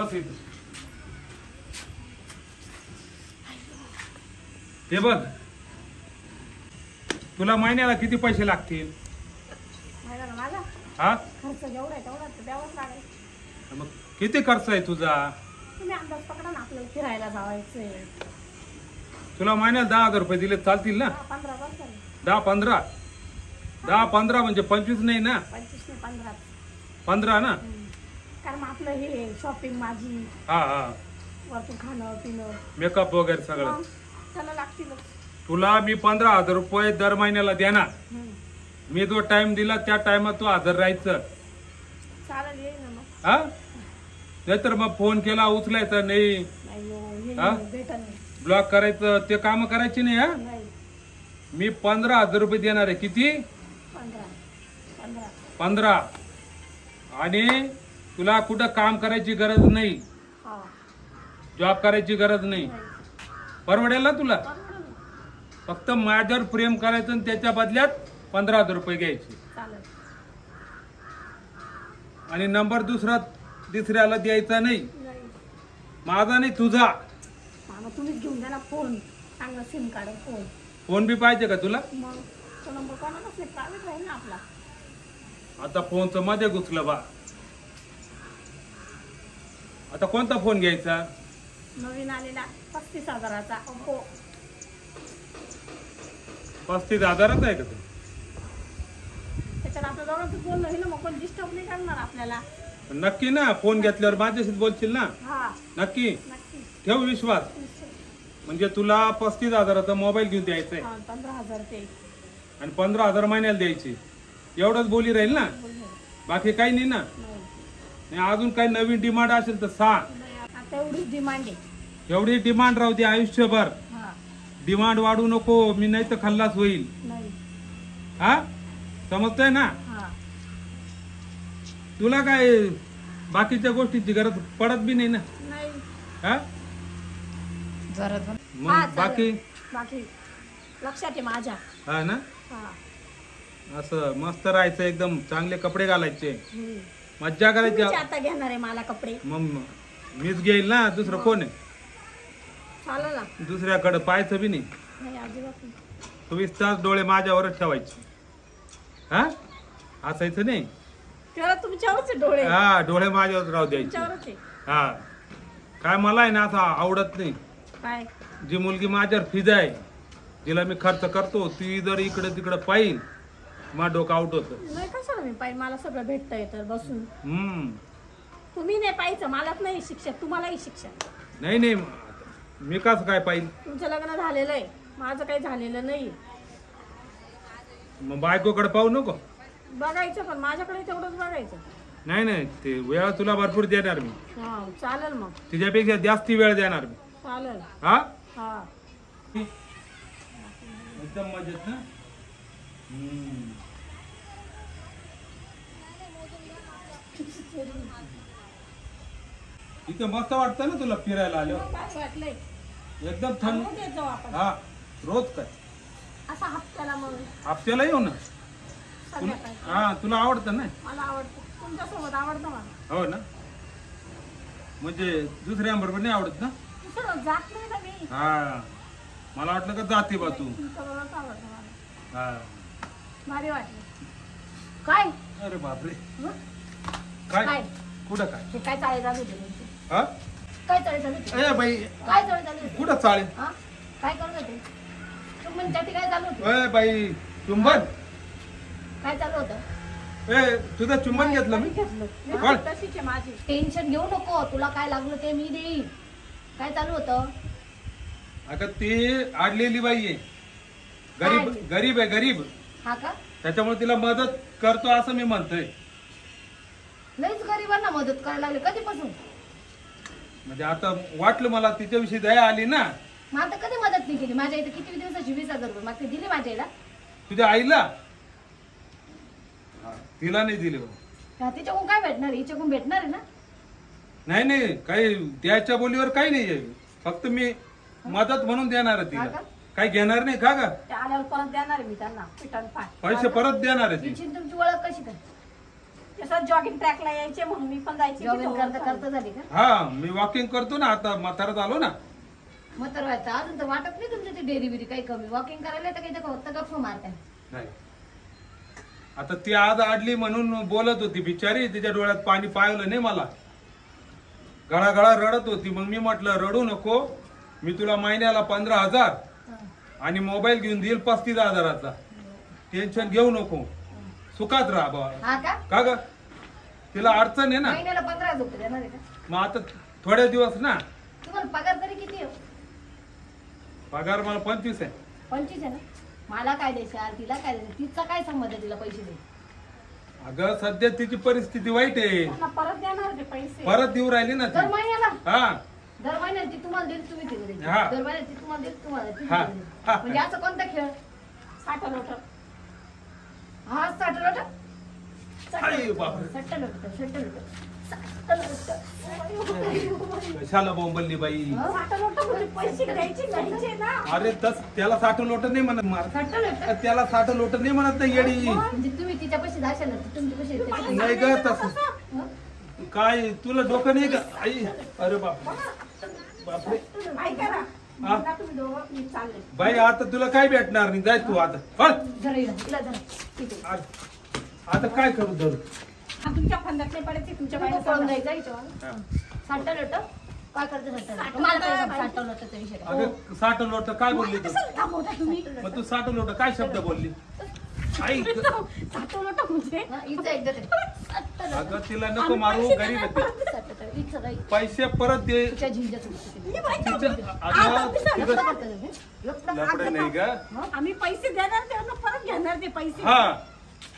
बस इथं. हे बघ तुला महिन्याला किती पैसे लागतील? हा खर्च जेवढा आहे तेवढा द्यावाच लागेल. मग किती खर्च आहे तुझा? तुम्ही अंदाज पकडा ना, आपल्याला फिरायला जावायचंय. तुला महिन्याला 10,000 रुपये दिले चालतील ना? 15 बस. 10-15 10-15 म्हणजे 25 नाही ना? 25 नाही 15. 15 ना? कारण आपलं हे शॉपिंग माझी. हा हा. वरतून खाणं पिणं मेकअप वगैरे सगळं त्याला लागतील. तुला मी 15,000 रुपये दर महिन्याला देणार. मी जो टाइम दिला त्या टाइमात तू हजर राहायचं. चालेल, येईल ना मग. हा नाहीतर मग फोन केला उचलायचा नाही, ब्लॉक करायचं, ते काम करायची नाही. हा मी 15,000 रुपये देणार आहे. किती? 15. आणि तुला कुठं काम करायची गरज नाही, जॉब करायची गरज नाही. परवडेल ना तुला? फक्त माझ्यावर प्रेम करायचं आणि त्याच्या बदल्यात 15,000 रुपये घ्यायचे. आणि नंबर दुसऱ्याला द्यायचा नाही. माझा नाही तुझा. तुम्हीच घेऊन द्या ना फोन. चांगला सिम कार्ड फोन बी पाहिजे का तुला? मग तो नंबर कोणालाच नाही, प्रायव्हेट राहील ना आपला. आता फोनचं मध्ये घुसलं बा. आता कोणता फोन घ्यायचा? नवीन आलेला 35,000चा ओप्पो. 35,000चा आहे का तो? त्याच्यात आपल्या दोघांचं बोलणं आहे ना, मग कोण डिस्टर्ब नाही करणार आपल्याला. नक्की ना? फोन घेतल्यावर माझ्याशीच बोलशील ना? नक्की? ठेव विश्वास. म्हणजे तुला 35,000चा मोबाईल घेऊन द्यायचा आहे. 15,000 ते आणि 15,000 महिन्याला द्यायचे. एवढंच बोली राहील ना? बाकी काही नाही ना? नाही अजून काही नवीन डिमांड असेल तर सांग. आता एवढीच डिमांड आहे. एवढी डिमांड राहू दे आयुष्यभर. डिमांड वाढू नको, मी नाही तर खल्लास होईल. हा समजतंय ना? तुला काय बाकीच्या गोष्टीची गरज पडत बी नाही ना? हा मग बाकी लक्षात आहे माझ्या. हा ना? असं मस्त राहायचं, एकदम चांगले कपडे घालायचे, मज्जा करायची. आता घेणार आहे मला कपडे? मग मीच घेईल ना, दुसरं कोण आहे? चालेल ना. दुसऱ्याकडे पाहायचं बी नाही. 24 तास डोळे माझ्यावरच ठेवायचे. हा असायचं नाही. तुमच्यावरच डोळे. हा डोळे माझ्यावर राहू द्यायचे. हा काय मला आहे ना असं आवडत नाही. काय? जी मुलगी माझ्यावर फिदा आहे, जिला मी खर्च करतो, ती जर इकडे तिकडे पाहिल माझं डोकं आउट होतं. नाही कशाला मी पाहिजे, मला सगळं भेटतं येतं बसून. तुम्ही नाही पाहिजे, मलाच नाही शिक्षा, तुम्हालाही शिक्षा. नाही नाही मी कसं काय पाहिजे? तुमचं लग्न झालेलं आहे, माझं काही झालेलं नाही. मग बायकोकडे पाहू नको? बघायचं पण माझ्याकडे तेवढंच बघायचं. नाही नाही ते वेळ तुला भरपूर देणार मी. चालेल मग. तिच्यापेक्षा जास्ती वेळ देणार मी. चालेल. हा एकदम मजेत ना? इथं मस्त वाटतं ना तुला फिरायला आल्यावर? एकदम थंड. हा रोज काय? असा हप्त्याला. मग हप्त्याला येऊ ना? हा तुला आवडतं ना? मला आवडतं. तुमच्यासोबत आवडतं मला. हो ना? म्हणजे दुसऱ्यांबरोबर नाही आवडत ना? जात नाही ना मी. हा मला वाटलं का जाते बा तू. हा भारी वाटलं. काय? अरे बापरे. काय कुठं काय काय चाळे चालू होते? हा काय चाळे चालू होते? ए बाई काय चाळे चालू होते? कुठं चाळे? काय करत होते? चुंबनसाठी काय चालू होतं? ए बाई चुंबन काय चालू होतं? ए तुझं चुंबन घेतलं मी. तशीच आहे माझी. टेन्शन घेऊ नको, तुला काय लागलं ते मी देईन. काय चालू होतं? आता ती आडलेली बाई आहे, गरीब आहे, गरीब. हा का? त्याच्यामुळे तिला मदत करतो असं मी म्हणतोय. लईच गरिबांना मदत करायला लागले कधीपासून? म्हणजे आता वाटलं मला तिच्याविषयी दया आली ना. मग आता कधी मदत नाही केली? माझ्या इथे किती दिवसाची 20,000 रुपये मग ते दिले माझ्या आईला. तुझ्या आईला? तिला नाही दिले. तिच्याकडून काय भेटणार? हिच्याकडून भेटणार आहे ना? नाही नाही काही द्यायच्या बोलीवर काही नाही, फक्त मी मदत म्हणून देणार आहे तिला. काही घेणार नाही का? आल्यावर परत देणार आहे मी त्यांना. पिठान पाय पैसे परत देणार आहे. तुमची ओळख कशी काय? तसं जॉगिंग ट्रॅकला यायचे म्हणून मी पण जायचे जॉगिंग करता करता झाली का? हा मी वॉकिंग करतो ना आता म्हातारा झालो ना. मग तर व्हायचं अजून तर वाटत नाही तुमचं ते डेअरी बिरी काही कमी. वॉकिंग करायला तर काही फक्त गप्प मारताय. नाही आता ती आज आडली म्हणून बोलत होती बिचारी, तिच्या डोळ्यात पाणी पाहिलं नाही मला, गळागळा रडत होती. मग मी म्हटलं रडू नको, मी तुला महिन्याला 15,000 आणि मोबाईल घेऊन देईल 35,000चा, टेन्शन घेऊ नको, सुखात राहा बाबा. हा का? का ग तिला अडचण आहे ना. महिन्याला 15,000 रुपये देणार आहे का? मग आता थोडे दिवस ना. तुम्हाला पगार तरी किती आहे? पगार मला 25 आहे. 25 आहे ना. मला काय द्यायचं, तिला काय द्यायचं, तिचा काय संबंध आहे तिला पैसे दे? अगं सध्या तिची परिस्थिती वाईट आहे, त्यांना परत देणार ते पैसे. परत देऊ राहिली ना दर ती. महिन्याला? हा दर महिन्याला ती तुम्हाला देईल, तुम्ही तिला द्यायची. हा. दर महिन्याला ती तुम्हाला देईल, तुम्हाला तुम्ही हा. तिला द्यायची. हा. म्हणजे असं कोणता खेळ? साठलोट हा सटलोट. अरे बापरे. कशाला बोंबलली बाई. साठलोट म्हणजे पैसे द्यायचे घ्यायचे ना. अरे तस त्याला 60 लोट नाही म्हणत मार, त्याला 60 लोट नाही म्हणत नाही येडी. म्हणजे तुम्ही तिच्या पैसे दाशाल ना, तुमचे पैसे देते. नाही ग तस काय तुला डोकं नाही का आई. अरे बापरे ऐका ना, हा? मला तुम्ही दोघं मी चालले. बाई आता तुला काय भेटणार नाही, जाय तू आता. हळ. जरा हिला जरा. ठीक आहे. आता काय करू धरू. तुमच्या फंदात नाही पडायचे, तुमच्या तुम्ही बाईला पळून सांगा. जायचं हिच्यावर. सटलोट काय करते सटलोट? मला काय सटलोटचा विषय काय? अगं 60 लोट काय बोलली तू. कसं थांबवता तुम्ही? मग तू 60 लोट काय शब्द बोलली आई. साठलोट म्हणजे हा, हिचं एकदा ते. सटलोट. अगं तिला नको मारू, गरीब आहे ती. सटलोट. हिचं नाही. पैसे परत दे. तिच्या झिंज्यात होती ती. तिचं अगं तिचं लफडे नाही ग. आम्ही पैसे देणार त्यांना परत घेणार ते पैसे. हा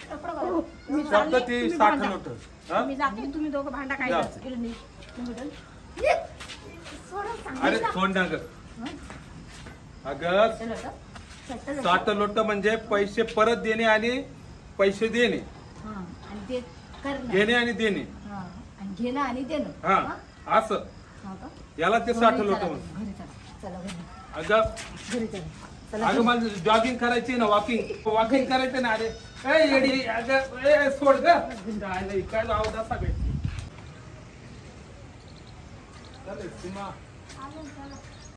मी शब्द चालले, ती तुम्ही 60 भांडा. लोट. हा मी जाते, तुम्ही दोघं भांडा काय जा. सोडा अरे सांगितलं. सोड ना ग. अगं सटलोट. 60 लोट म्हणजे पैसे परत देणे आणि पैसे देणे, हा, आणि ते करणं. घेणे आणि देणे. हा, आणि घेणं आणि देणं. हा हा? असं हा का? याला ते 60 लोट चला, म्हण. घरी चला. चला घरी. अगं घरी चला. चला अगं मला जॉगिंग करायची ना, वॉकिंग करायचं ना. अरे ए येडी अगं ए सोड ग. काय काय लावत असा भेट. चल सीमा. चालेल, चला.